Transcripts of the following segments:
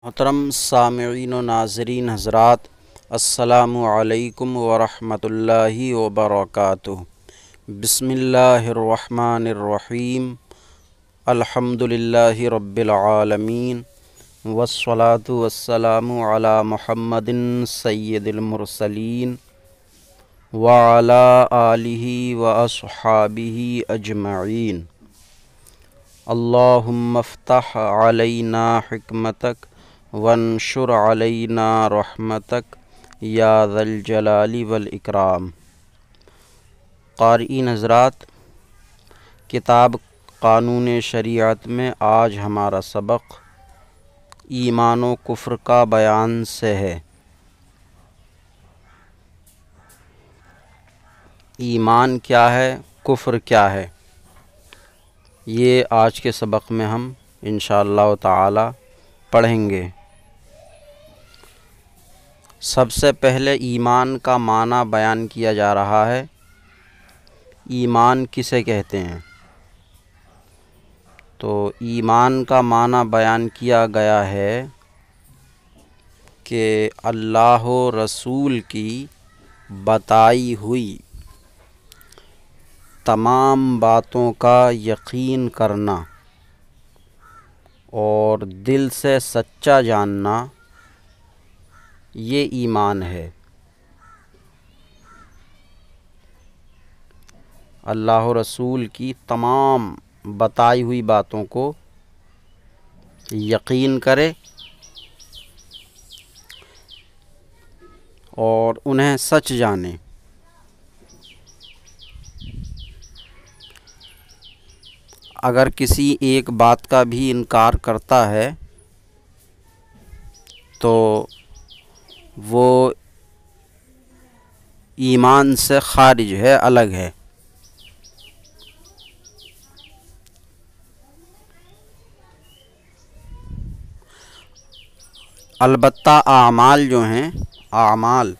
محترم سامعین و ناظرین حضرات، السلام علیکم ورحمۃ اللہ وبرکاتہ۔ بسم اللہ الرحمن الرحیم، الحمد للہ رب العالمین، والصلاة والسلام علی محمد سید المرسلین وعلی آلہ واصحابہ اجمعین۔ اللہم افتح علینا حکمتک وانشر علینا رحمتک یا ذا الجلال والاکرام۔ قارئین حضرات، کتاب قانون شریعت میں آج ہمارا سبق ایمان و کفر کا بیان سے ہے۔ ایمان کیا ہے، کفر کیا ہے، یہ آج کے سبق میں ہم انشاءاللہ تعالی پڑھیں گے۔ سب سے پہلے ایمان کا معنی بیان کیا جا رہا ہے۔ ایمان کسے کہتے ہیں؟ تو ایمان کا معنی بیان کیا گیا ہے کہ اللہ و رسول کی بتائی ہوئی تمام باتوں کا یقین کرنا اور دل سے سچا جاننا، یہ ایمان ہے۔ اللہ و رسول کی تمام بتائی ہوئی باتوں کو یقین کرے اور انہیں سچ جانے۔ اگر کسی ایک بات کا بھی انکار کرتا ہے تو وہ ایمان سے خارج ہے، الگ ہے۔ البتہ اعمال جو ہیں، اعمال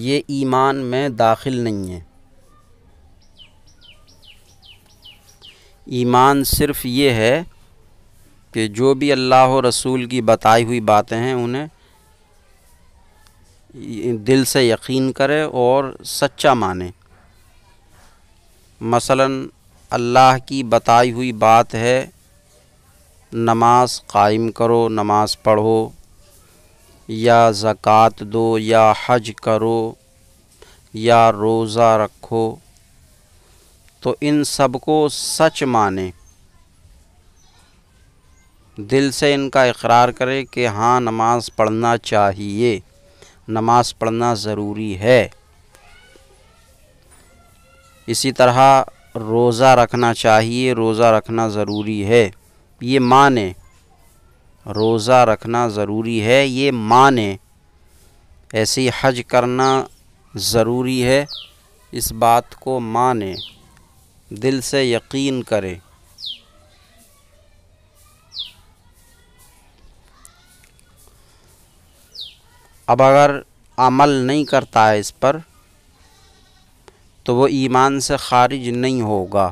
یہ ایمان میں داخل نہیں ہیں۔ ایمان صرف یہ ہے کہ جو بھی اللہ و رسول کی بتائی ہوئی باتیں ہیں انہیں دل سے یقین کرے اور سچا مانے۔ مثلا اللہ کی بتائی ہوئی بات ہے نماز قائم کرو، نماز پڑھو، یا زکوٰۃ دو، یا حج کرو، یا روزہ رکھو، تو ان سب کو سچ مانے، دل سے ان کا اقرار کرے کہ ہاں نماز پڑھنا چاہیے، نماز پڑھنا ضروری ہے۔ اسی طرح روزہ رکھنا چاہیے، روزہ رکھنا ضروری ہے، یہ مانے۔ روزہ رکھنا ضروری ہے، یہ مانے۔ ایسے ہی حج کرنا ضروری ہے، اس بات کو مانے، دل سے یقین کرے۔ اب اگر عمل نہیں کرتا ہے اس پر تو وہ ایمان سے خارج نہیں ہوگا،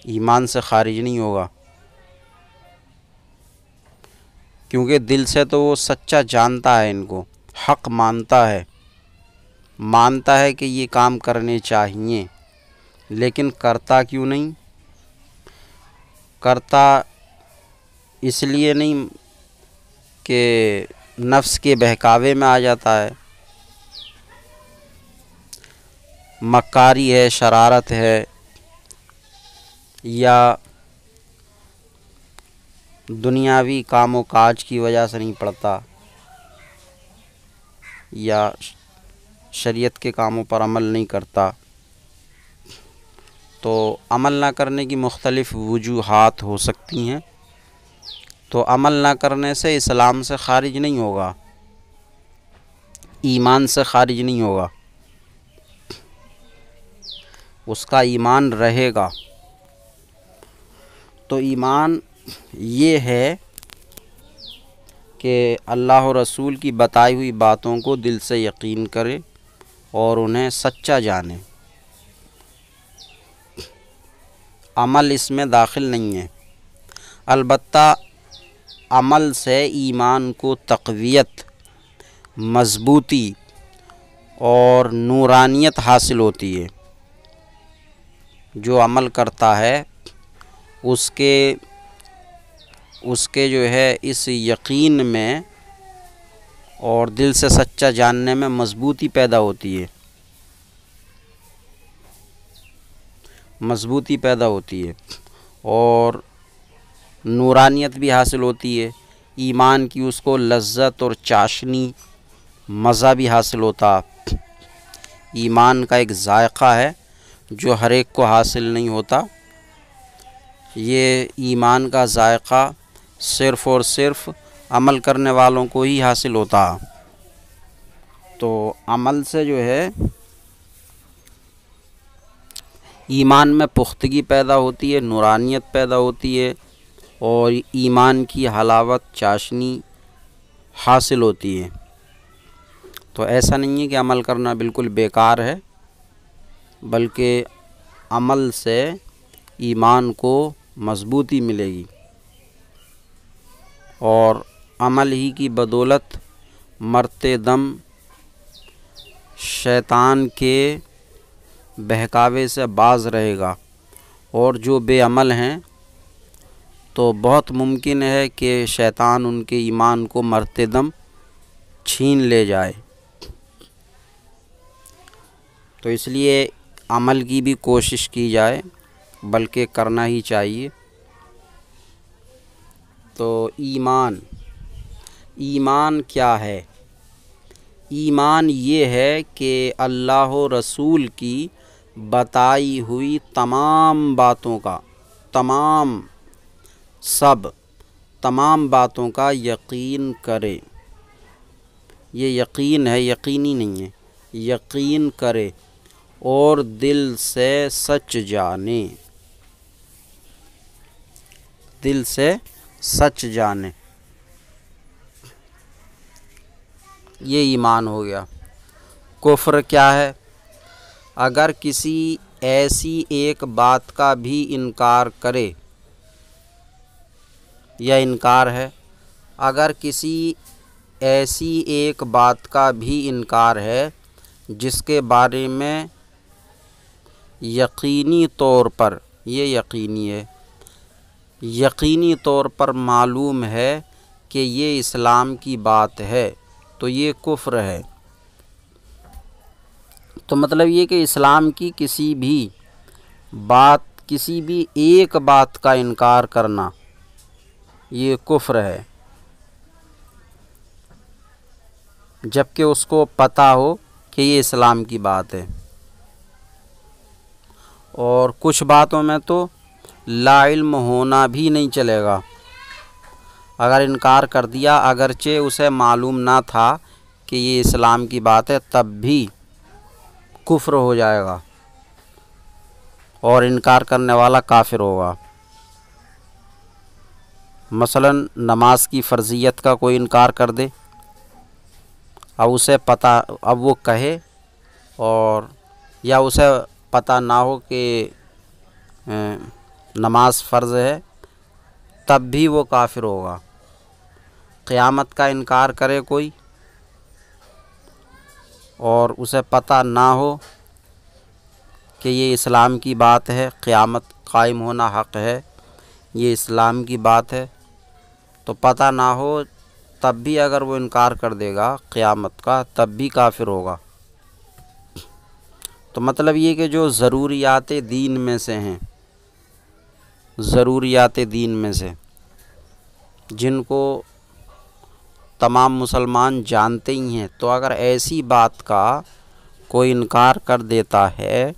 ایمان سے خارج نہیں ہوگا، کیونکہ دل سے تو وہ سچا جانتا ہے، ان کو حق مانتا ہے کہ یہ کام کرنے چاہیے، لیکن کرتا کیوں نہیں؟ کرتا اس لیے نہیں کہ نفس کے بہکاوے میں آ جاتا ہے، مکاری ہے، شرارت ہے، یا دنیاوی کام و کاج کی وجہ سے نہیں پڑتا، یا شریعت کے کاموں پر عمل نہیں کرتا۔ تو عمل نہ کرنے کی مختلف وجوہات ہو سکتی ہیں، تو عمل نہ کرنے سے اسلام سے خارج نہیں ہوگا، ایمان سے خارج نہیں ہوگا، اس کا ایمان رہے گا۔ تو ایمان یہ ہے کہ اللہ و رسول کی بتائی ہوئی باتوں کو دل سے یقین کرے اور انہیں سچا جانے۔ عمل اس میں داخل نہیں ہے، البتہ عمل سے ایمان کو تقویت، مضبوطی اور نورانیت حاصل ہوتی ہے۔ جو عمل کرتا ہے اس کے جو ہے اس یقین میں اور دل سے سچا جاننے میں مضبوطی پیدا ہوتی ہے، مضبوطی پیدا ہوتی ہے اور نورانیت بھی حاصل ہوتی ہے۔ ایمان کی اس کو لذت اور چاشنی، مزہ بھی حاصل ہوتا۔ ایمان کا ایک ذائقہ ہے جو ہر ایک کو حاصل نہیں ہوتا۔ یہ ایمان کا ذائقہ صرف اور صرف عمل کرنے والوں کو ہی حاصل ہوتا۔ تو عمل سے جو ہے ایمان میں پختگی پیدا ہوتی ہے، نورانیت پیدا ہوتی ہے اور ایمان کی حلاوت، چاشنی حاصل ہوتی ہے۔ تو ایسا نہیں ہے کہ عمل کرنا بالکل بیکار ہے، بلکہ عمل سے ایمان کو مضبوطی ملے گی اور عمل ہی کی بدولت مرتے دم شیطان کے بہکاوے سے باز رہے گا۔ اور جو بے عمل ہیں تو بہت ممکن ہے کہ شیطان ان کے ایمان کو مرتے دم چھین لے جائے۔ تو اس لیے عمل کی بھی کوشش کی جائے، بلکہ کرنا ہی چاہیے۔ تو ایمان کیا ہے؟ ایمان یہ ہے کہ اللہ و رسول کی بتائی ہوئی تمام باتوں کا، تمام باتوں کا یقین کرے۔ یہ یقین ہے، یقینی نہیں ہے، یقین کرے اور دل سے سچ جانے، دل سے سچ جانے، یہ ایمان ہو گیا۔ کفر کیا ہے؟ اگر کسی ایسی ایک بات کا بھی انکار کرے، یا انکار ہے، اگر کسی ایسی ایک بات کا بھی انکار ہے جس کے بارے میں یقینی طور پر، یہ یقینی ہے، یقینی طور پر معلوم ہے کہ یہ اسلام کی بات ہے، تو یہ کفر ہے۔ تو مطلب یہ کہ اسلام کی کسی بھی ایک بات کا انکار کرنا یہ کفر ہے، جبکہ اس کو پتہ ہو کہ یہ اسلام کی بات ہے۔ اور کچھ باتوں میں تو لا علم ہونا بھی نہیں چلے گا۔ اگر انکار کر دیا اگرچہ اسے معلوم نہ تھا کہ یہ اسلام کی بات ہے، تب بھی کفر ہو جائے گا اور انکار کرنے والا کافر ہوگا۔ مثلا نماز کی فرضیت کا کوئی انکار کر دے، اب اسے پتہ، اب وہ کہے اور یا اسے پتہ نہ ہو کہ نماز فرض ہے، تب بھی وہ کافر ہوگا۔ قیامت کا انکار کرے کوئی اور اسے پتہ نہ ہو کہ یہ اسلام کی بات ہے، قیامت قائم ہونا حق ہے، یہ اسلام کی بات ہے، تو پتہ نہ ہو تب بھی اگر وہ انکار کر دے گا قیامت کا، تب بھی کافر ہوگا۔ تو مطلب یہ کہ جو ضروریات دین میں سے ہیں، ضروریات دین میں سے جن کو تمام مسلمان جانتے ہی ہیں، تو اگر ایسی بات کا کوئی انکار کر دیتا ہے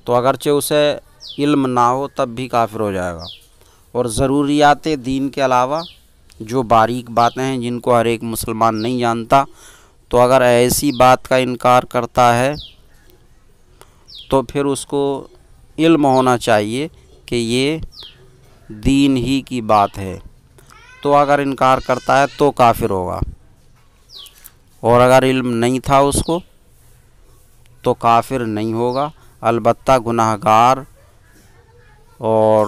تو اگرچہ اسے علم نہ ہو تب بھی کافر ہو جائے گا۔ اور ضروریات دین کے علاوہ جو باریک باتیں ہیں جن کو ہر ایک مسلمان نہیں جانتا، تو اگر ایسی بات کا انکار کرتا ہے تو پھر اس کو علم ہونا چاہیے کہ یہ دین ہی کی بات ہے، تو اگر انکار کرتا ہے تو کافر ہوگا۔ اور اگر علم نہیں تھا اس کو تو کافر نہیں ہوگا، البتہ گناہگار اور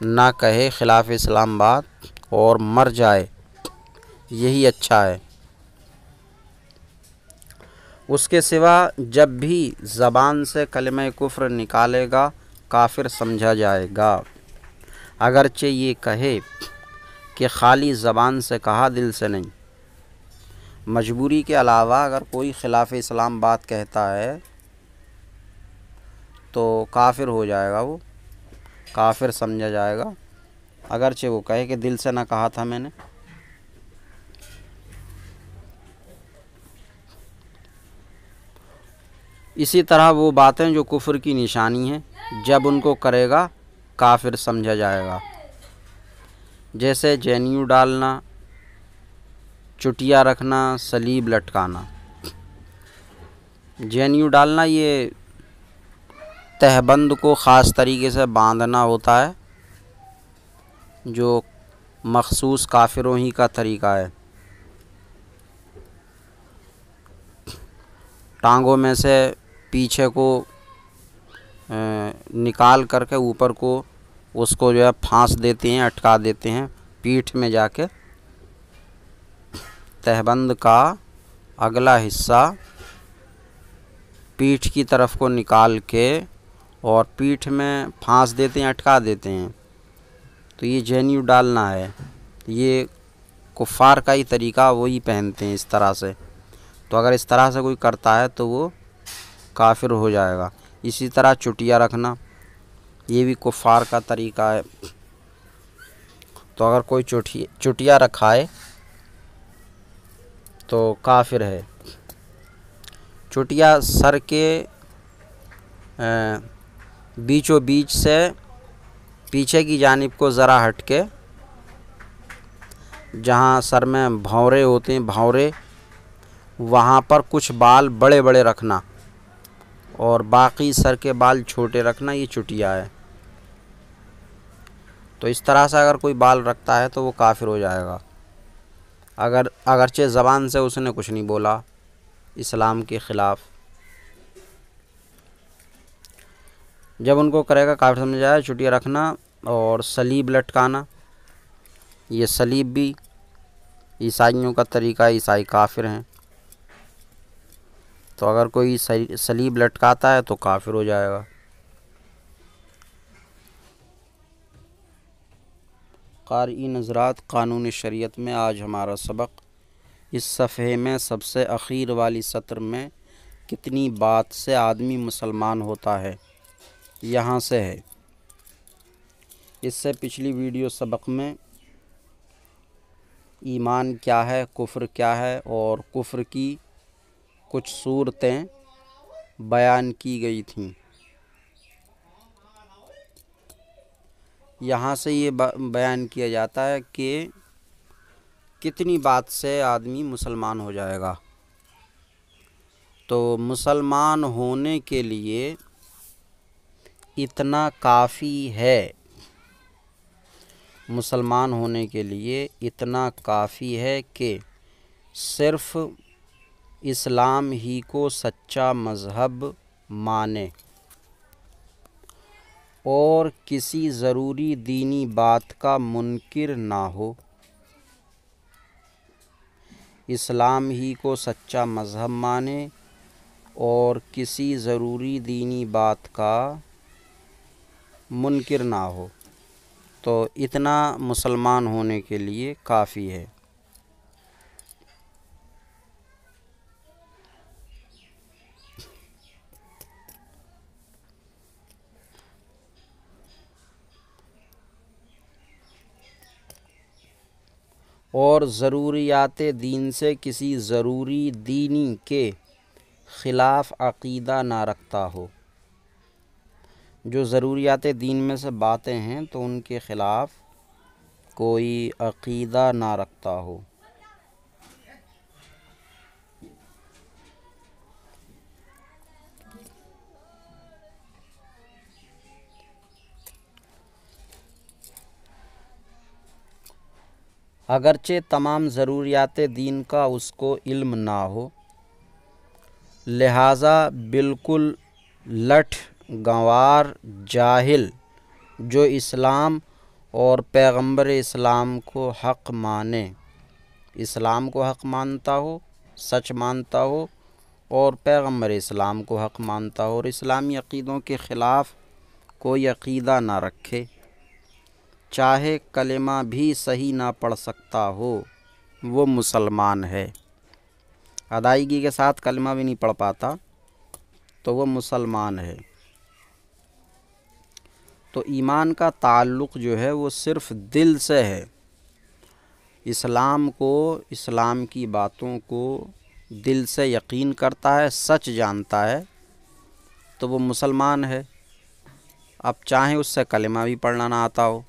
نہ کہے خلاف اسلام بات اور مر جائے، یہی اچھا ہے۔ اس کے سوا جب بھی زبان سے کلمہ کفر نکالے گا کافر سمجھا جائے گا، اگرچہ یہ کہے کہ خالی زبان سے کہا، دل سے نہیں۔ مجبوری کے علاوہ اگر کوئی خلاف اسلام بات کہتا ہے تو کافر ہو جائے گا، وہ کافر سمجھا جائے گا، اگرچہ وہ کہے کہ دل سے نہ کہا تھا میں نے۔ اسی طرح وہ باتیں جو کفر کی نشانی ہیں، جب ان کو کرے گا کافر سمجھا جائے گا، جیسے جینیو ڈالنا، چٹیا رکھنا، صلیب لٹکانا۔ جینیو ڈالنا یہ تہبند کو خاص طریقے سے باندھنا ہوتا ہے، جو مخصوص کافروں ہی کا طریقہ ہے۔ ٹانگوں میں سے پیچھے کو نکال کر کے اوپر کو اس کو جو ہے پھانس دیتے ہیں، اٹکا دیتے ہیں پیٹھ میں جا کے۔ تہبند کا اگلا حصہ پیٹھ کی طرف کو نکال کے اور پیٹھ میں پھانس دیتے ہیں، اٹکا دیتے ہیں، تو یہ جینیو ڈالنا ہے۔ یہ کفار کا ہی طریقہ، وہی پہنتے ہیں اس طرح سے، تو اگر اس طرح سے کوئی کرتا ہے تو وہ کافر ہو جائے گا۔ اسی طرح چٹیا رکھنا، یہ بھی کفار کا طریقہ ہے، تو اگر کوئی چٹیا رکھائے تو کافر ہے۔ چٹیا سر کے بیچوں بیچ سے پیچھے کی جانب کو ذرا ہٹ کے، جہاں سر میں بھونرے ہوتے ہیں، بھونرے، وہاں پر کچھ بال بڑے بڑے رکھنا اور باقی سر کے بال چھوٹے رکھنا، یہ چٹیا ہے۔ تو اس طرح سے اگر کوئی بال رکھتا ہے تو وہ کافر ہو جائے گا، اگرچہ زبان سے اس نے کچھ نہیں بولا اسلام کے خلاف۔ جب ان کو کرے گا کافر سمجھا جائے۔ چٹیا رکھنا اور صلیب لٹکانا، یہ صلیب بھی عیسائیوں کا طریقہ ہے، عیسائی کافر ہیں، تو اگر کوئی صلیب لٹکاتا ہے تو کافر ہو جائے گا۔ قارئین حضرات، قانون شریعت میں آج ہمارا سبق اس صفحے میں سب سے اخیر والی سطر میں کتنی بات سے آدمی مسلمان ہوتا ہے، یہاں سے ہے۔ اس سے پچھلی ویڈیو سبق میں ایمان کیا ہے، کفر کیا ہے اور کفر کی کچھ صورتیں بیان کی گئی تھیں۔ یہاں سے یہ بیان کیا جاتا ہے کہ کتنی بات سے آدمی مسلمان ہو جائے گا۔ تو مسلمان ہونے کے لیے اتنا کافی ہے، مسلمان ہونے کے لیے اتنا کافی ہے کہ صرف اسلام ہی کو سچا مذہب مانے اور کسی ضروری دینی بات کا منکر نہ ہو۔ اسلام ہی کو سچا مذہب مانے اور کسی ضروری دینی بات کا منکر نہ ہو، تو اتنا مسلمان ہونے کے لیے کافی ہے۔ اور ضروریات دین سے کسی ضروری دینی کے خلاف عقیدہ نہ رکھتا ہو۔ جو ضروریات دین میں سے باتیں ہیں تو ان کے خلاف کوئی عقیدہ نہ رکھتا ہو۔ اگرچہ تمام ضروریات دین کا اس کو علم نہ ہو، لہٰذا بالکل لٹھ گنوار جاہل جو اسلام اور پیغمبر اسلام کو حق مانے، اسلام کو حق مانتا ہو، سچ مانتا ہو، اور پیغمبر اسلام کو حق مانتا ہو، اور اسلامی عقیدوں کے خلاف کوئی عقیدہ نہ رکھے، چاہے کلمہ بھی صحیح نہ پڑھ سکتا ہو، وہ مسلمان ہے۔ ادائیگی کے ساتھ کلمہ بھی نہیں پڑھ پاتا تو وہ مسلمان ہے۔ تو ایمان کا تعلق جو ہے وہ صرف دل سے ہے۔ اسلام کو، اسلام کی باتوں کو دل سے یقین کرتا ہے، سچ جانتا ہے، تو وہ مسلمان ہے، اب چاہے اس سے کلمہ بھی پڑھنا نہ آتا ہو۔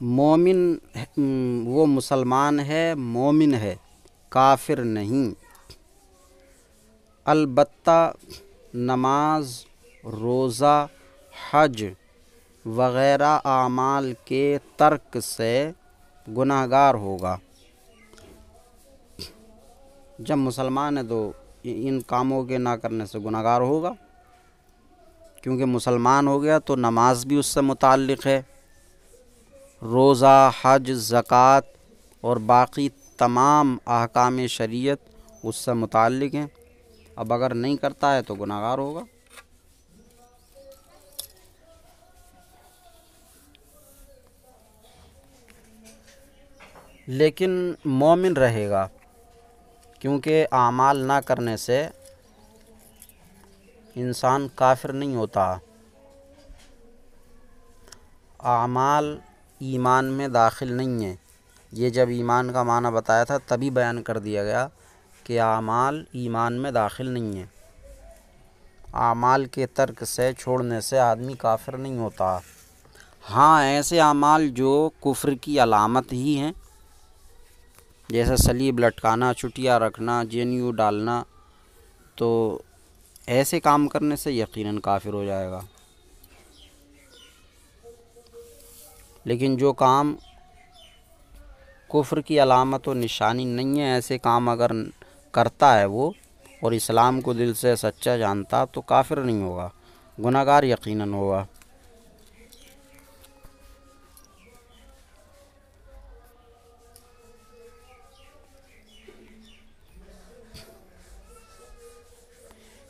مومن وہ مسلمان ہے، مومن ہے، کافر نہیں۔ البتہ نماز، روزہ، حج وغیرہ اعمال کے ترک سے گناہ گار ہوگا۔ جب مسلمان ہے تو ان کاموں کے نہ کرنے سے گناہ گار ہوگا، کیونکہ مسلمان ہو گیا تو نماز بھی اس سے متعلق ہے، روزہ، حج، زکوٰۃ اور باقی تمام احکام شریعت اس سے متعلق ہیں۔ اب اگر نہیں کرتا ہے تو گناہ گار ہوگا۔ لیکن مومن رہے گا، کیونکہ اعمال نہ کرنے سے انسان کافر نہیں ہوتا۔ اعمال ایمان میں داخل نہیں ہیں، یہ جب ایمان کا معنی بتایا تھا تبھی بیان کر دیا گیا کہ اعمال ایمان میں داخل نہیں ہیں۔ اعمال کے ترک سے، چھوڑنے سے آدمی کافر نہیں ہوتا۔ ہاں، ایسے اعمال جو کفر کی علامت ہی ہیں، جیسے صلیب لٹکانا، چٹیا رکھنا، جینیو ڈالنا، تو ایسے کام کرنے سے یقیناً کافر ہو جائے گا۔ لیکن جو کام کفر کی علامت و نشانی نہیں ہے، ایسے کام اگر کرتا ہے وہ اور اسلام کو دل سے سچا جانتا تو کافر نہیں ہوگا، گناہ گار یقیناً ہوگا۔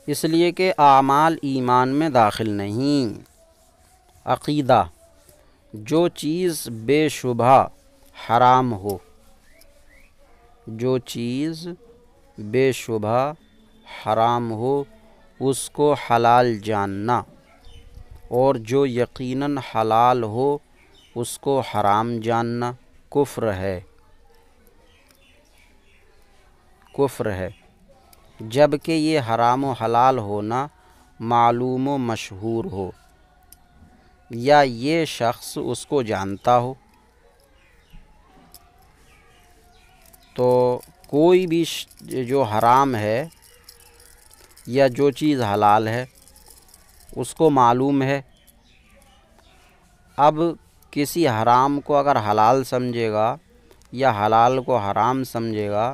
اس لیے کہ اعمال ایمان میں داخل نہیں۔ عقیدہ، جو چیز بے شبہ حرام ہو، جو چیز بے شبہ حرام ہو اس کو حلال جاننا، اور جو یقیناً حلال ہو اس کو حرام جاننا کفر ہے، کفر ہے، جبکہ یہ حرام و حلال ہونا معلوم و مشہور ہو، یا یہ شخص اس کو جانتا ہو۔ تو کوئی بھی جو حرام ہے یا جو چیز حلال ہے اس کو معلوم ہے، اب کسی حرام کو اگر حلال سمجھے گا یا حلال کو حرام سمجھے گا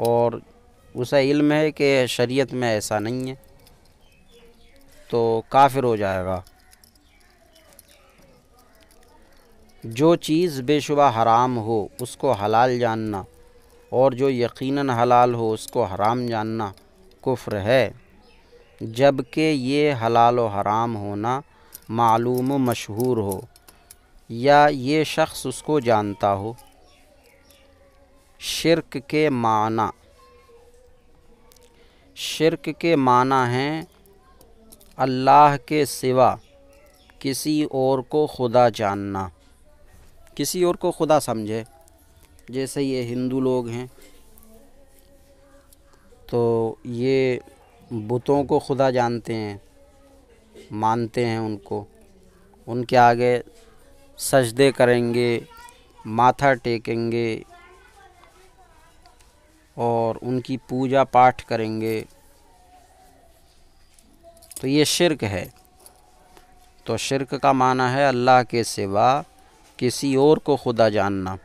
اور اسے علم ہے کہ شریعت میں ایسا نہیں ہے، تو کافر ہو جائے گا۔ جو چیز بے شبہ حرام ہو اس کو حلال جاننا اور جو یقیناً حلال ہو اس کو حرام جاننا کفر ہے، جبکہ یہ حلال و حرام ہونا معلوم و مشہور ہو، یا یہ شخص اس کو جانتا ہو۔ شرک کے معنی، شرک کے معنی ہیں اللہ کے سوا کسی اور کو خدا جاننا، کسی اور کو خدا سمجھے۔ جیسے یہ ہندو لوگ ہیں تو یہ بتوں کو خدا جانتے ہیں، مانتے ہیں ان کو، ان کے آگے سجدے کریں گے، ماتھا ٹیکیں گے اور ان کی پوجا پاٹھ کریں گے، تو یہ شرک ہے۔ تو شرک کا معنی ہے اللہ کے سوا کسی اور کو خدا جاننا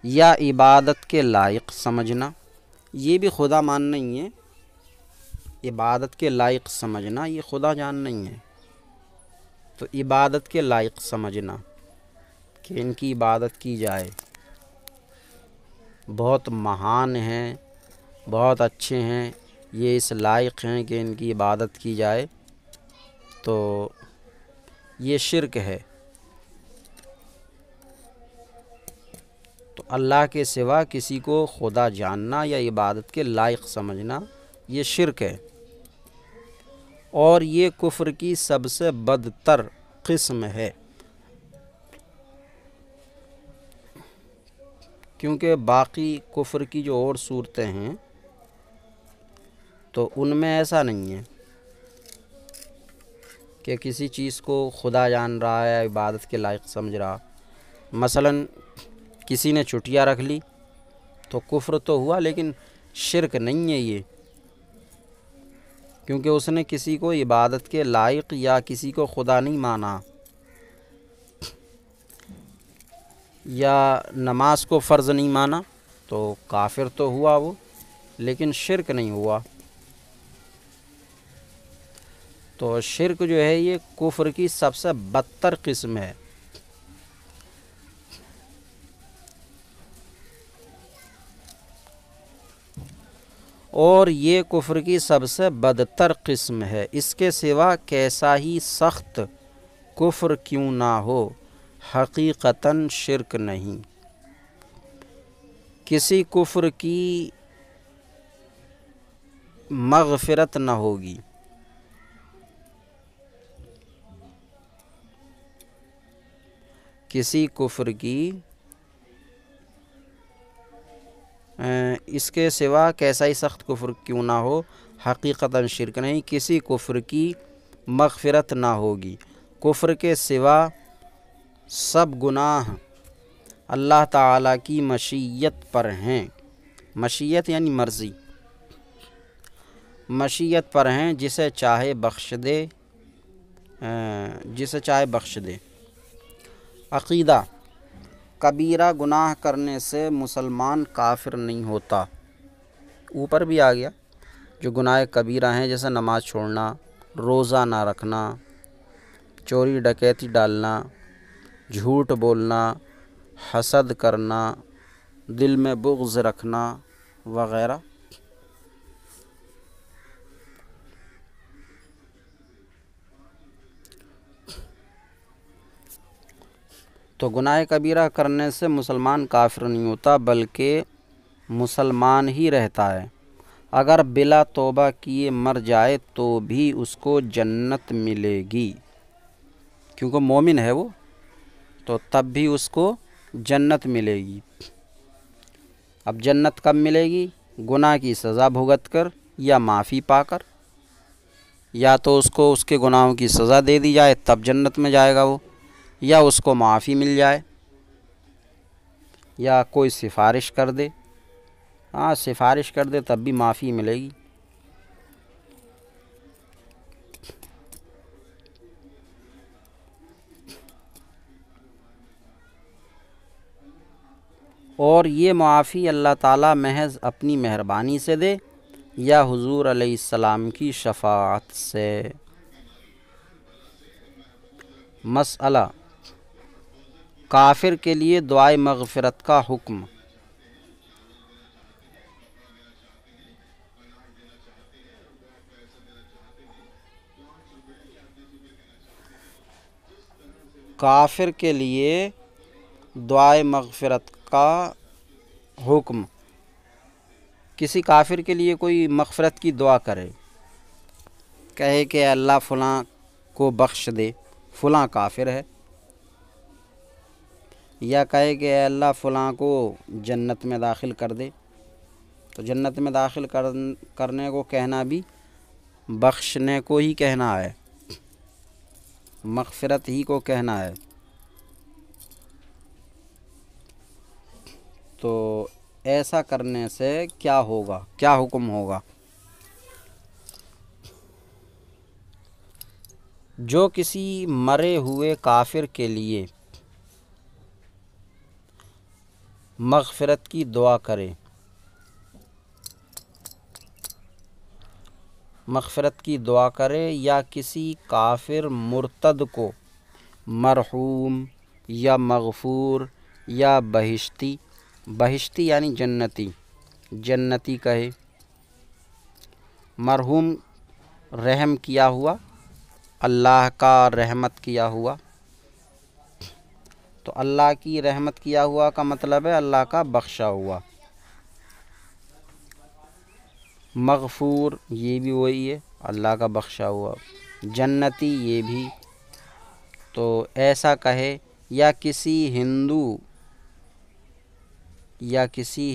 یا عبادت کے لائق سمجھنا، یہ بھی خدا ماننا ہی ہے، عبادت کے لائق سمجھنا یہ خدا جان نہیں ہے. تو عبادت کے لائق سمجھنا کہ ان کی عبادت کی جائے، بہت مہان ہیں، بہت اچھے ہیں، یہ اس لائق ہیں کہ ان کی عبادت کی جائے، تو یہ شرک ہے. تو اللہ کے سوا کسی کو خدا جاننا یا عبادت کے لائق سمجھنا یہ شرک ہے، اور یہ کفر کی سب سے بدتر قسم ہے. کیونکہ باقی کفر کی جو اور صورتیں ہیں تو ان میں ایسا نہیں ہے کہ کسی چیز کو خدا جان رہا ہے، عبادت کے لائق سمجھ رہا. مثلاً کسی نے چٹیا رکھ لی تو کفر تو ہوا، لیکن شرک نہیں ہے یہ، کیونکہ اس نے کسی کو عبادت کے لائق یا کسی کو خدا نہیں مانا، یا نماز کو فرض نہیں مانا، تو کافر تو ہوا وہ، لیکن شرک نہیں ہوا. تو شرک جو ہے یہ کفر کی سب سے بدتر قسم ہے. اور یہ کفر کی سب سے بدتر قسم ہے. اس کے سوا کیسا ہی سخت کفر کیوں نہ ہو، حقیقتاً شرک نہیں. کسی کفر کی مغفرت نہ ہوگی، کسی کفر کی اس کے سوا کیسا ہی سخت کفر کیوں نہ ہو، حقیقتاً شرک نہیں. کسی کفر کی مغفرت نہ ہوگی. کفر کے سوا سب گناہ اللہ تعالیٰ کی مشیت پر ہیں. مشیت یعنی مرضی، مشیت پر ہیں، جسے چاہے بخش دے، جسے چاہے بخش دے. عقیدہ: کبیرہ گناہ کرنے سے مسلمان کافر نہیں ہوتا. اوپر بھی آ گیا جو گناہ کبیرہ ہیں، جیسے نماز چھوڑنا، روزہ نہ رکھنا، چوری ڈکیتی ڈالنا، جھوٹ بولنا، حسد کرنا، دل میں بغض رکھنا وغیرہ. تو گناہ کبیرہ کرنے سے مسلمان کافر نہیں ہوتا، بلکہ مسلمان ہی رہتا ہے. اگر بلا توبہ کیے مر جائے تو بھی اس کو جنت ملے گی، کیونکہ مومن ہے وہ، تو تب بھی اس کو جنت ملے گی. اب جنت کب ملے گی؟ گناہ کی سزا بھگت کر یا معافی پا کر. یا تو اس کو اس کے گناہوں کی سزا دے دی جائے تب جنت میں جائے گا وہ، یا اس کو معافی مل جائے، یا کوئی سفارش کر دے. ہاں سفارش کر دے تب بھی معافی ملے گی. اور یہ معافی اللہ تعالیٰ محض اپنی مہربانی سے دے یا حضور علیہ السلام کی شفاعت سے. مسئلہ: کافر کے لیے دعائے مغفرت کا حکم. کافر کے لیے دعائے مغفرت کا حکم. کسی کافر کے لیے کوئی مغفرت کی دعا کرے، کہے کہ اللہ فلاں کو بخش دے، فلاں کافر ہے، یا کہے کہ اے اللہ فلاں کو جنت میں داخل کر دے، تو جنت میں داخل کرنے کو کہنا بھی بخشنے کو ہی کہنا ہے، مغفرت ہی کو کہنا ہے. تو ایسا کرنے سے کیا ہوگا، کیا حکم ہوگا؟ جو کسی مرے ہوئے کافر کے لیے مغفرت کی دعا کرے، مغفرت کی دعا کرے یا کسی کافر مرتد کو مرحوم یا مغفور یا بہشتی، بہشتی یعنی جنتی، جنتی کہے، مرحوم رحم کیا ہوا، اللہ کا رحمت کیا ہوا، تو اللہ کی رحمت کیا ہوا کا مطلب ہے اللہ کا بخشا ہوا، مغفور یہ بھی وہی ہے اللہ کا بخشا ہوا، جنتی یہ بھی، تو ایسا کہے یا کسی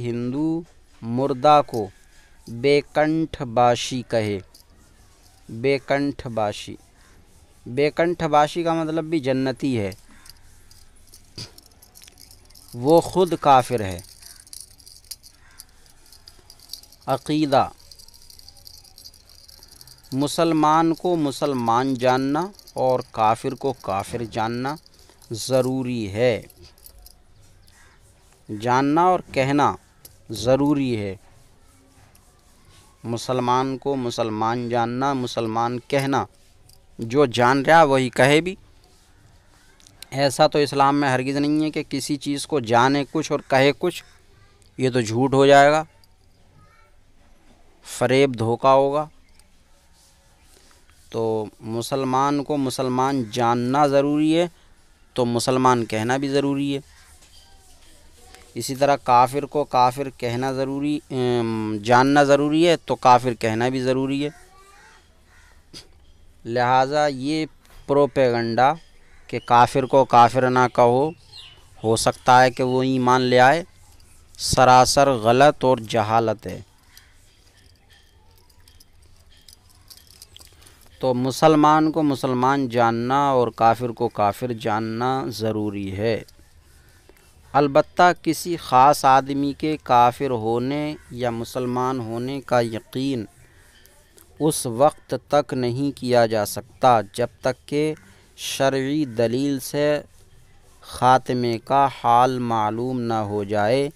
ہندو مردہ کو بے کنٹھ باشی کہے، بے کنٹھ باشی، بے کنٹھ باشی کا مطلب بھی جنتی ہے، وہ خود کافر ہے۔ عقیدہ، مسلمان کو مسلمان جاننا اور کافر کو کافر جاننا ضروری ہے، جاننا اور کہنا ضروری ہے، مسلمان کو مسلمان جاننا، مسلمان کہنا، جو جان رہا وہی کہے بھی۔ ایسا تو اسلام میں ہرگز نہیں ہے کہ کسی چیز کو جانے کچھ اور کہے کچھ، یہ تو جھوٹ ہو جائے گا، فریب دھوکہ ہوگا۔ تو مسلمان کو مسلمان جاننا ضروری ہے تو مسلمان کہنا بھی ضروری ہے، اسی طرح کافر کو کافر کہنا ضروری، جاننا ضروری ہے تو کافر کہنا بھی ضروری ہے۔ لہٰذا یہ پروپیگنڈا کہ کافر کو کافر نہ کہو، ہو سکتا ہے کہ وہ ایمان لے آئے، سراسر غلط اور جہالت ہے۔ تو مسلمان کو مسلمان جاننا اور کافر کو کافر جاننا ضروری ہے۔ البتہ کسی خاص آدمی کے کافر ہونے یا مسلمان ہونے کا یقین اس وقت تک نہیں کیا جا سکتا جب تک کہ شرعی دلیل سے خاتمے کا حال معلوم نہ ہو جائے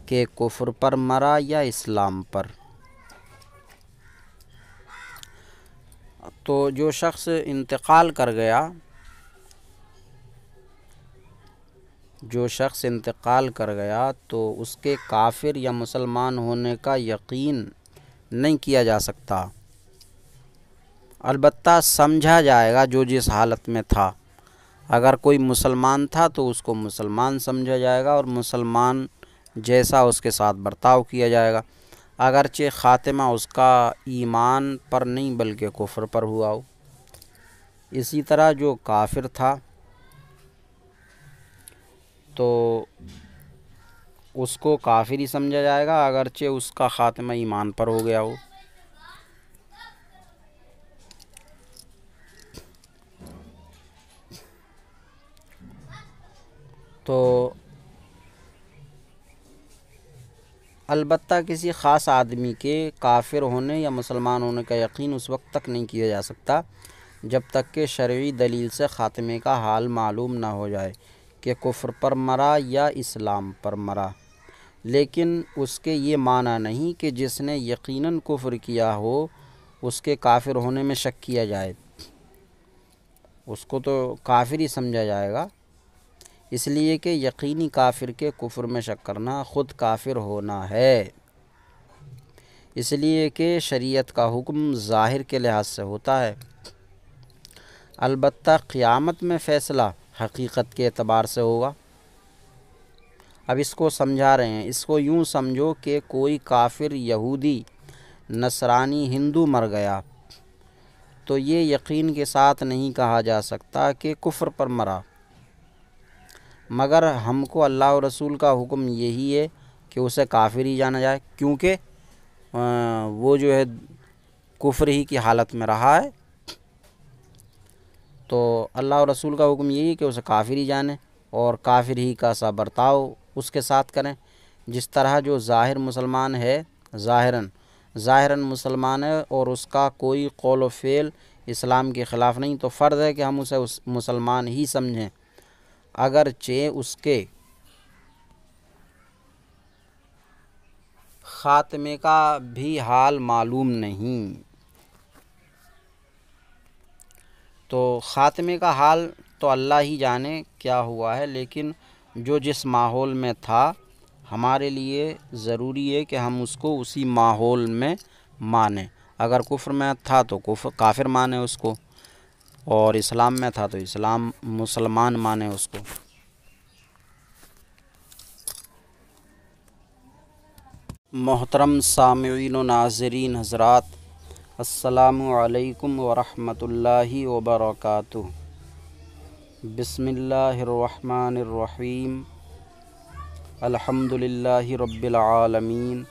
کہ کفر پر مرا یا اسلام پر۔ تو جو شخص انتقال کر گیا، تو اس کے کافر یا مسلمان ہونے کا یقین نہیں کیا جا سکتا، البتہ سمجھا جائے گا جو جس حالت میں تھا۔ اگر کوئی مسلمان تھا تو اس کو مسلمان سمجھا جائے گا اور مسلمان جیسا اس کے ساتھ برتاؤ کیا جائے گا، اگرچہ خاتمہ اس کا ایمان پر نہیں بلکہ کفر پر ہوا ہو۔ اسی طرح جو کافر تھا تو اس کو کافر ہی سمجھا جائے گا اگرچہ اس کا خاتمہ ایمان پر ہو گیا ہو۔ تو البتہ کسی خاص آدمی کے کافر ہونے یا مسلمان ہونے کا یقین اس وقت تک نہیں کیا جا سکتا جب تک کہ شرعی دلیل سے خاتمے کا حال معلوم نہ ہو جائے کہ کفر پر مرا یا اسلام پر مرا، لیکن اس کے یہ معنی نہیں کہ جس نے یقیناً کفر کیا ہو اس کے کافر ہونے میں شک کیا جائے، اس کو تو کافر ہی سمجھا جائے گا، اس لیے کہ یقینی کافر کے کفر میں شک کرنا خود کافر ہونا ہے، اس لیے کہ شریعت کا حکم ظاہر کے لحاظ سے ہوتا ہے، البتہ قیامت میں فیصلہ حقیقت کے اعتبار سے ہوگا۔ اب اس کو سمجھا رہے ہیں، اس کو یوں سمجھو کہ کوئی کافر یہودی، نصرانی، ہندو مر گیا تو یہ یقین کے ساتھ نہیں کہا جا سکتا کہ کفر پر مرا، مگر ہم کو اللہ اور رسول کا حکم یہی ہے کہ اسے کافر ہی جانا جائے، کیونکہ وہ جو ہے کفر ہی کی حالت میں رہا ہے، تو اللہ اور رسول کا حکم یہی ہے کہ اسے کافر ہی جانے اور کافر ہی کا سا برتاؤ اس کے ساتھ کریں، جس طرح جو ظاہر مسلمان ہے، ظاہراً مسلمان ہے اور اس کا کوئی قول و فعل اسلام کے خلاف نہیں، تو فرض ہے کہ ہم اسے مسلمان ہی سمجھیں، اگرچہ اس کے خاتمے کا بھی حال معلوم نہیں۔ تو خاتمے کا حال تو اللہ ہی جانے کیا ہوا ہے، لیکن جو جس ماحول میں تھا ہمارے لیے ضروری ہے کہ ہم اس کو اسی ماحول میں مانیں۔ اگر کفر میں تھا تو کافر مانیں اس کو، اور اسلام میں تھا تو اسلام مسلمان مانیں اس کو۔ محترم سامعین و ناظرین حضرات، السلام علیکم ورحمۃ اللہ وبرکاتہ۔ بسم اللہ الرحمن الرحیم، الحمد للہ رب العالمین،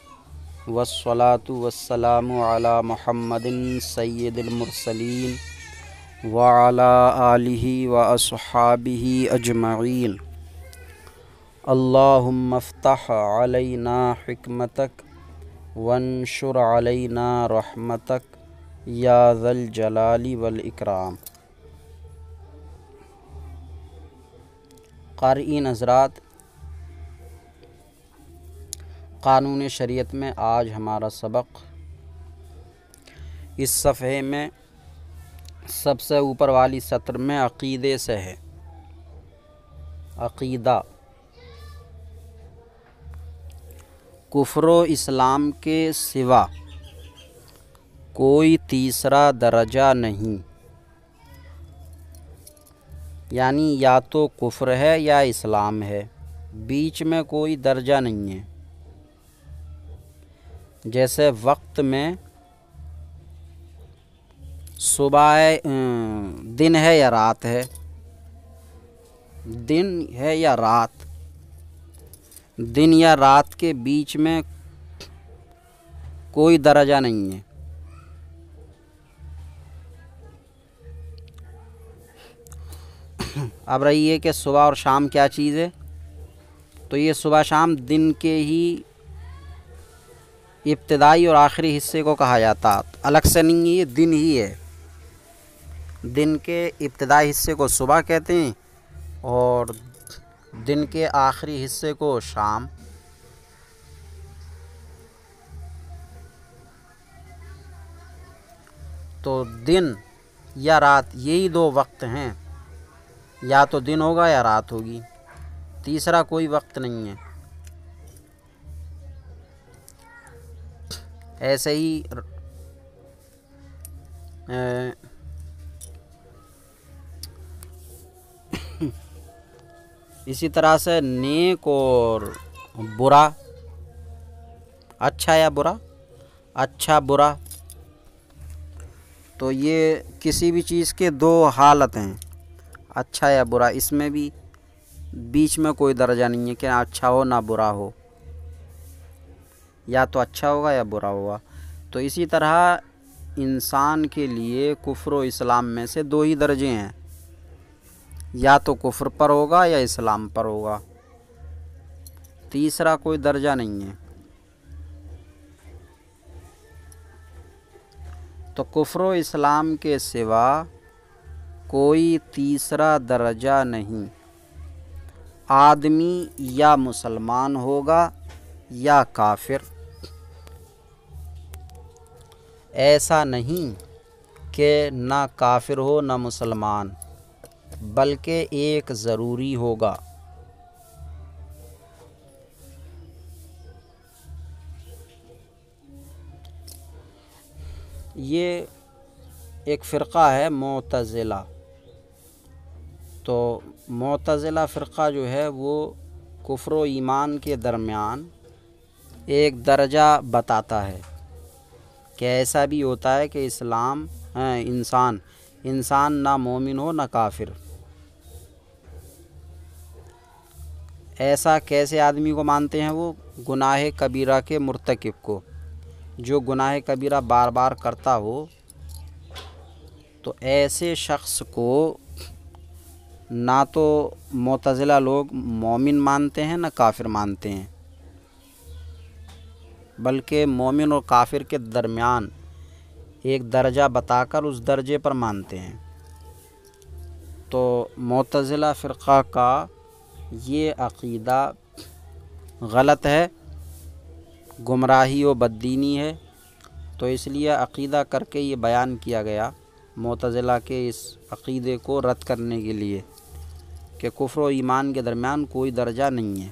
والصلاة والسلام علی محمد سید المرسلین وعلی آلہ واصحابہ اجمعین۔ اللہم افتح علینا حکمتک وانشر علینا رحمتک یا ذا الجلال والاکرام۔ قارئین حضرات، قانون شریعت میں آج ہمارا سبق اس صفحے میں سب سے اوپر والی سطر میں عقیدے سے ہے۔ عقیدہ کفر و اسلام کے سوا کوئی تیسرا درجہ نہیں، یعنی یا تو کفر ہے یا اسلام ہے، بیچ میں کوئی درجہ نہیں ہے۔ جیسے وقت میں صبح دن ہے یا رات ہے، دن ہے یا رات، دن یا رات کے بیچ میں کوئی درجہ نہیں ہے۔ اب رہی ہے کہ صبح اور شام کیا چیز ہے، تو یہ صبح شام دن کے ہی ابتدائی اور آخری حصے کو کہا جاتا، الگ سے نہیں، یہ دن ہی ہے۔ دن کے ابتدائی حصے کو صبح کہتے ہیں اور دن کے آخری حصے کو شام۔ تو دن یا رات یہی دو وقت ہیں، یا تو دن ہوگا یا رات ہوگی، تیسرا کوئی وقت نہیں ہے۔ ایسے ہی اسی طرح سے نیک اور برا، اچھا یا برا، اچھا برا، تو یہ کسی بھی چیز کے دو حالت ہیں، اچھا یا برا۔ اس میں بھی بیچ میں کوئی درجہ نہیں ہے کہ نہ اچھا ہو نہ برا ہو، یا تو اچھا ہوگا یا برا ہوگا۔ تو اسی طرح انسان کے لیے کفر و اسلام میں سے دو ہی درجے ہیں، یا تو کفر پر ہوگا یا اسلام پر ہوگا، تیسرا کوئی درجہ نہیں ہے۔ تو کفر و اسلام کے سوا کوئی تیسرا درجہ نہیں، آدمی یا مسلمان ہوگا یا کافر۔ ایسا نہیں کہ نہ کافر ہو نہ مسلمان، بلکہ ایک ضروری ہوگا۔ یہ ایک فرقہ ہے معتزلہ، تو معتزلہ فرقہ جو ہے وہ کفر و ایمان کے درمیان ایک درجہ بتاتا ہے کہ ایسا بھی ہوتا ہے کہ انسان نہ مومن ہو نہ کافر۔ ایسا کیسے آدمی کو مانتے ہیں؟ وہ گناہ کبیرہ کے مرتکب کو، جو گناہ کبیرہ بار بار کرتا ہو، تو ایسے شخص کو نہ تو معتزلہ لوگ مومن مانتے ہیں نہ کافر مانتے ہیں، بلکہ مومن اور کافر کے درمیان ایک درجہ بتا کر اس درجے پر مانتے ہیں۔ تو معتزلہ فرقہ کا یہ عقیدہ غلط ہے، گمراہی و بددینی ہے، تو اس لیے عقیدہ کر کے یہ بیان کیا گیا معتزلہ کے اس عقیدے کو رد کرنے کے لیے کہ کفر و ایمان کے درمیان کوئی درجہ نہیں ہے۔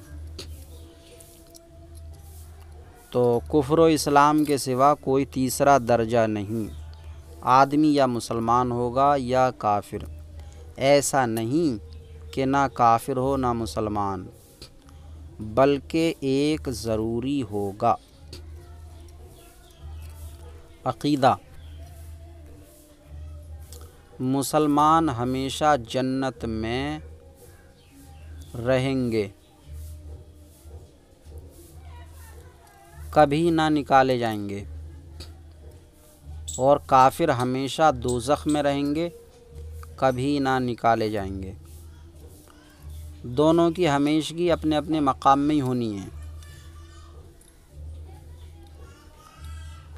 تو کفر و اسلام کے سوا کوئی تیسرا درجہ نہیں، آدمی یا مسلمان ہوگا یا کافر، ایسا نہیں کہ نہ کافر ہو نہ مسلمان، بلکہ ایک ضروری ہوگا۔ عقیدہ: مسلمان ہمیشہ جنت میں رہیں گے، کبھی نہ نکالے جائیں گے، اور کافر ہمیشہ دوزخ میں رہیں گے، کبھی نہ نکالے جائیں گے۔ دونوں کی ہمیشگی اپنے اپنے مقام میں ہی ہونی ہے۔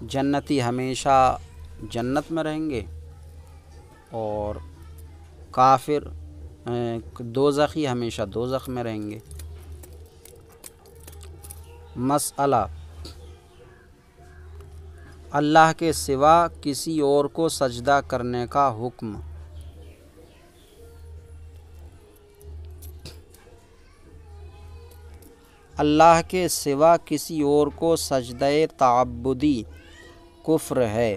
جنتی ہمیشہ جنت میں رہیں گے اور کافر دوزخی ہمیشہ دوزخ میں رہیں گے۔ مسئلہ: اللہ کے سوا کسی اور کو سجدہ کرنے کا حکم۔ اللہ کے سوا کسی اور کو سجدہ تعبدی کفر ہے۔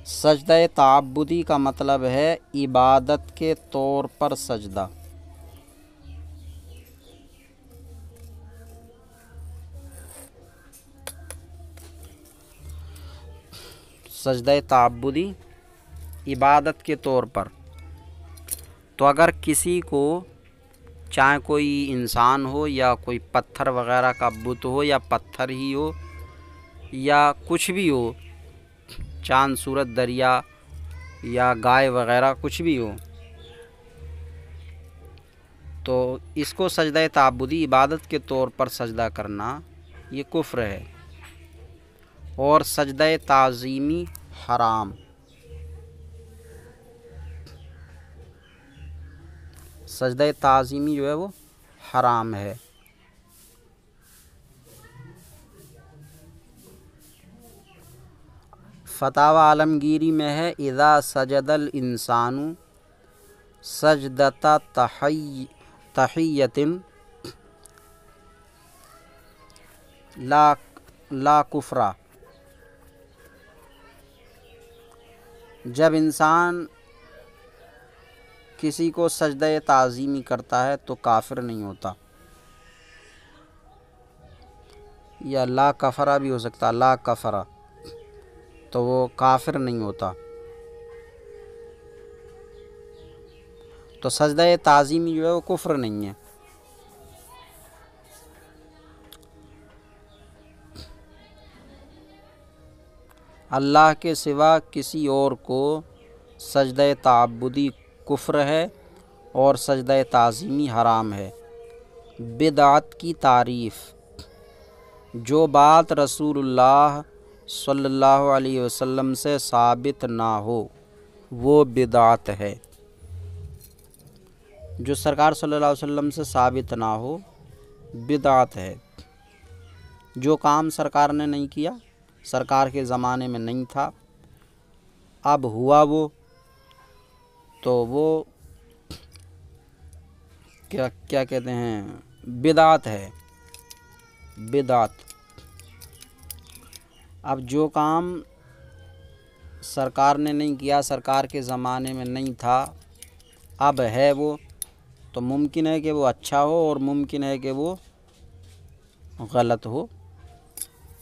سجدہ تعبدی کا مطلب ہے عبادت کے طور پر سجدہ۔ سجدہ تعبدی عبادت کے طور پر۔ تو اگر کسی کو، چاہے کوئی انسان ہو یا کوئی پتھر وغیرہ کا بت ہو یا پتھر ہی ہو یا کچھ بھی ہو، چاند سورج دریا یا گائے وغیرہ کچھ بھی ہو، تو اس کو سجدہ تعبدی عبادت کے طور پر سجدہ کرنا یہ کفر ہے، اور سجدہ تعظیمی حرام۔ سجدہ تعظیمی جو ہے وہ حرام ہے۔ فتاوی عالمگیری میں ہے اذا سجد الانسان سجدۃ تحیۃ لا کفر۔ جب انسان کسی کو سجدہ تعظیمی کرتا ہے تو کافر نہیں ہوتا، یا لا کفرہ بھی ہو سکتا، لا کفرہ، تو وہ کافر نہیں ہوتا۔ تو سجدہ تعظیمی جو ہے وہ کفر نہیں ہے۔ اللہ کے سوا کسی اور کو سجدہ تعبدی کفر ہے اور سجدہ تعظیمی حرام ہے۔ بدعت کی تعریف: جو بات رسول اللہ صلی اللہ علیہ وسلم سے ثابت نہ ہو وہ بدعت ہے۔ جو سرکار صلی اللہ علیہ وسلم سے ثابت نہ ہو بدعت ہے۔ جو کام سرکار نے نہیں کیا، سرکار کے زمانے میں نہیں تھا، اب ہوا وہ، تو وہ کیا کہتے ہیں، بدعت ہے، بدعت۔ اب جو کام سرکار نے نہیں کیا، سرکار کے زمانے میں نہیں تھا، اب ہے وہ، تو ممکن ہے کہ وہ اچھا ہو اور ممکن ہے کہ وہ غلط ہو۔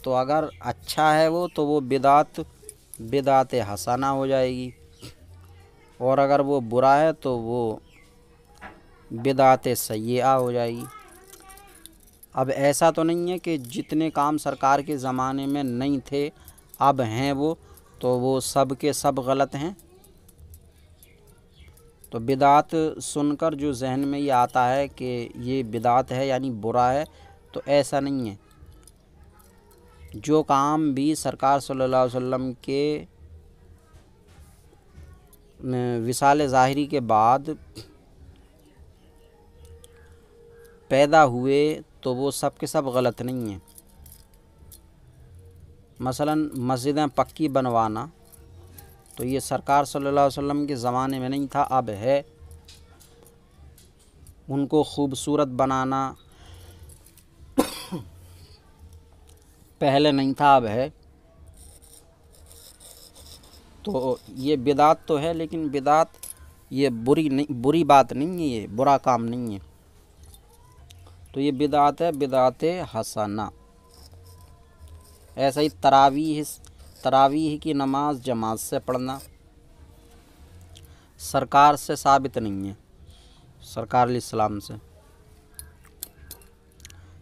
تو اگر اچھا ہے وہ تو وہ بدعت حسنہ ہو جائے گی، اور اگر وہ برا ہے تو وہ بدعت سیئہ ہو جائے گی۔ اب ایسا تو نہیں ہے کہ جتنے کام سرکار کے زمانے میں نہیں تھے اب ہیں وہ، تو وہ سب کے سب غلط ہیں۔ تو بدعت سن کر جو ذہن میں یہ آتا ہے کہ یہ بدعت ہے یعنی برا ہے، تو ایسا نہیں ہے۔ جو کام بھی سرکار صلی اللہ علیہ وسلم کے وصال ظاہری کے بعد پیدا ہوئے تو وہ سب کے سب غلط نہیں ہیں۔ مثلا مسجدیں پکی بنوانا تو یہ سرکار صلی اللہ علیہ وسلم کے زمانے میں نہیں تھا، اب ہے۔ ان کو خوبصورت بنانا پہلے نہیں تھا، اب ہے۔ تو یہ بدعت تو ہے، لیکن بدعت یہ بری بات نہیں ہے، یہ برا کام نہیں ہے۔ تو یہ بدعت ہے، بدعت حسنہ۔ ایسا ہی تراویح کی نماز جماعت سے پڑھنا سرکار سے ثابت نہیں ہے، سرکار علیہ السلام سے۔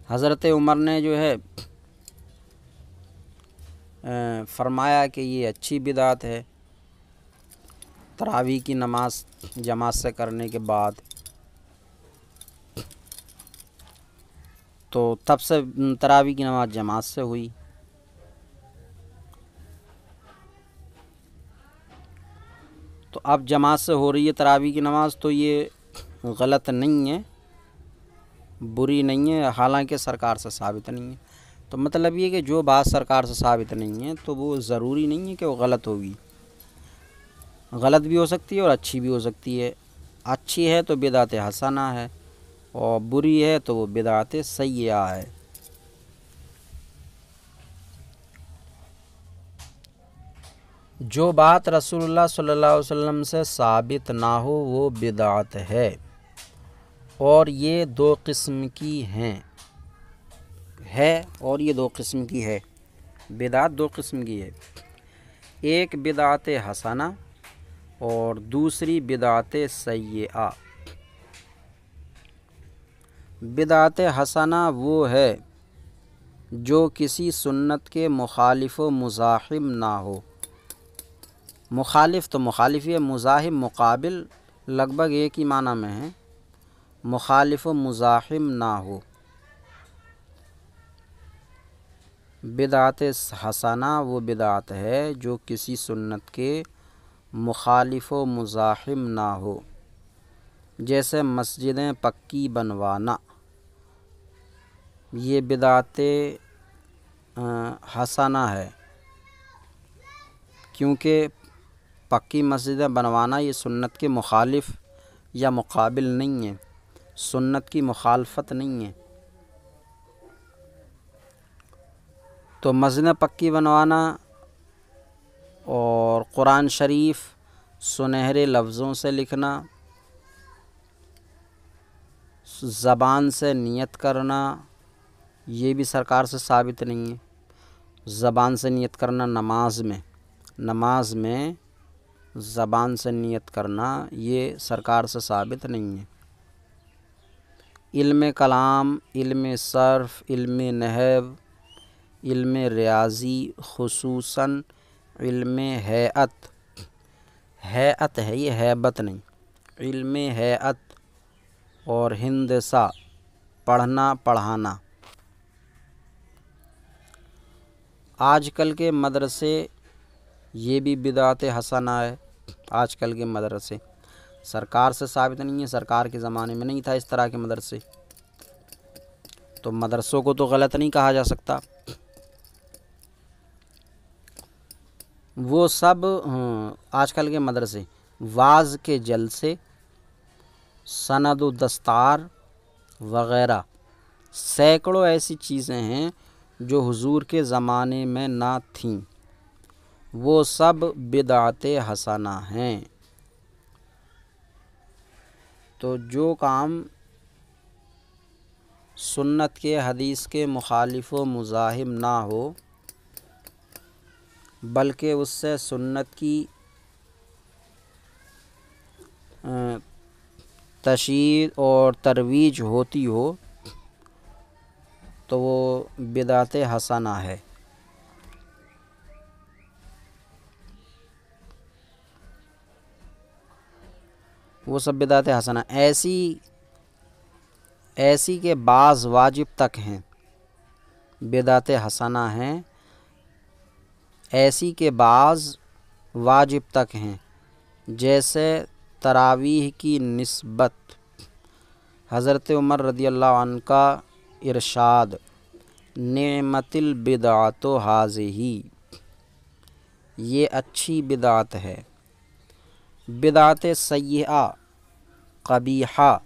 حضرت عمر نے جو ہے فرمایا کہ یہ اچھی بدعت ہے، تراویح کی نماز جماعت سے کرنے کے بعد۔ تو تب سے تراویح کی نماز جماعت سے ہوئی۔ تو اب جماعت سے ہو رہی ہے تراویح کی نماز، تو یہ غلط نہیں ہے، بری نہیں ہے، حالانکہ سرکار سے ثابت نہیں ہے۔ تو مطلب یہ کہ جو بات سرکار سے ثابت نہیں ہے تو وہ ضروری نہیں ہے کہ وہ غلط ہوگی، غلط بھی ہو سکتی ہے اور اچھی بھی ہو سکتی ہے۔ اچھی ہے تو بدعت حسنہ ہے، اور بری ہے تو وہ بدعت سیئہ ہے۔ جو بات رسول اللہ صلی اللہ علیہ وسلم سے ثابت نہ ہو وہ بدعت ہے، اور یہ دو قسم کی ہے اور یہ دو قسم کی ہے، بدعت دو قسم کی ہے، ایک بدعت حسنہ اور دوسری بدعت سیئہ۔ بدعت حسنہ وہ ہے جو کسی سنت کے مخالف و مزاحم نہ ہو۔ مخالف تو مخالف ہے، مزاحم مقابل، لگ بھگ ایک ہی معنی میں ہے، مخالف و مزاحم نہ ہو۔ بدعت حسنہ وہ بدعت ہے جو کسی سنت کے مخالف و مزاحم نہ ہو، جیسے مسجدیں پکی بنوانا، یہ بدعت حسنہ ہے، کیونکہ پکی مسجدیں بنوانا یہ سنت کے مخالف یا مقابل نہیں ہے، سنت کی مخالفت نہیں ہے۔ تو مسجدیں پکی بنوانا اور قرآن شریف سنہرے لفظوں سے لکھنا، زبان سے نیت کرنا، یہ بھی سرکار سے ثابت نہیں ہے۔ زبان سے نیت کرنا نماز میں زبان سے نیت کرنا یہ سرکار سے ثابت نہیں ہے۔ علم کلام، علم صرف، علم نحو، علم ریاضی، خصوصاً علم ہیئت ہے، یہ ہیبت نہیں، علم ہیئت اور ہندسہ، پڑھنا پڑھانا۔ آج کل کے مدرسے یہ بھی بدعت حسنہ ہے، آج کل کے مدرسے سرکار سے ثابت نہیں ہے، سرکار کے زمانے میں نہیں تھا اس طرح کے مدرسے، تو مدرسوں کو تو غلط نہیں کہا جا سکتا۔ وہ سب آج کل کے مدرسے واعظ کے جلسے، سند و دستار وغیرہ، سینکڑوں ایسی چیزیں ہیں جو حضور کے زمانے میں نہ تھیں، وہ سب بدعت حسنہ ہیں۔ تو جو کام سنت کے حدیث کے مخالف و مزاحم نہ ہو بلکہ اس سے سنت کی تشہیر اور ترویج ہوتی ہو تو وہ بدعت حسنہ ہے۔ وہ سب بدعت حسنہ ایسی کہ بعض واجب تک ہیں، بدعت حسنہ ہیں ایسی کہ بعض واجب تک ہیں، جیسے تراویح کی نسبت۔ حضرت عمر رضی اللہ عنہ کا ارشاد، نعمت البدعۃ ھذہ، یہ اچھی بدعت ہے۔ بدعت سیئہ قبیحہ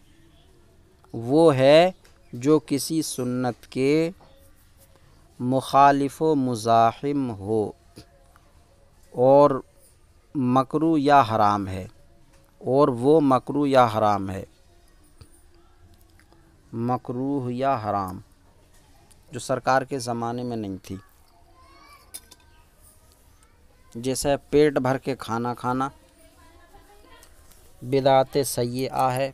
وہ ہے جو کسی سنت کے مخالف و مزاحم ہو اور مکروہ یا حرام ہے، اور وہ مکروہ یا حرام ہے، مکروہ یا حرام جو سرکار کے زمانے میں نہیں تھی، جیسے پیٹ بھر کے کھانا کھانا بدعت سیئہ ہے،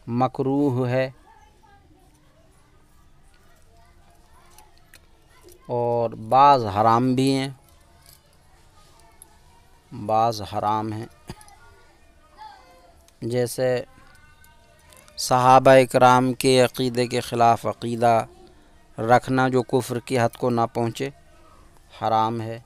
مکروہ ہے، اور بعض حرام بھی ہیں، بعض حرام ہیں، جیسے صحابہ اکرام کے عقیدے کے خلاف عقیدہ رکھنا جو کفر کی حد کو نہ پہنچے، حرام ہے۔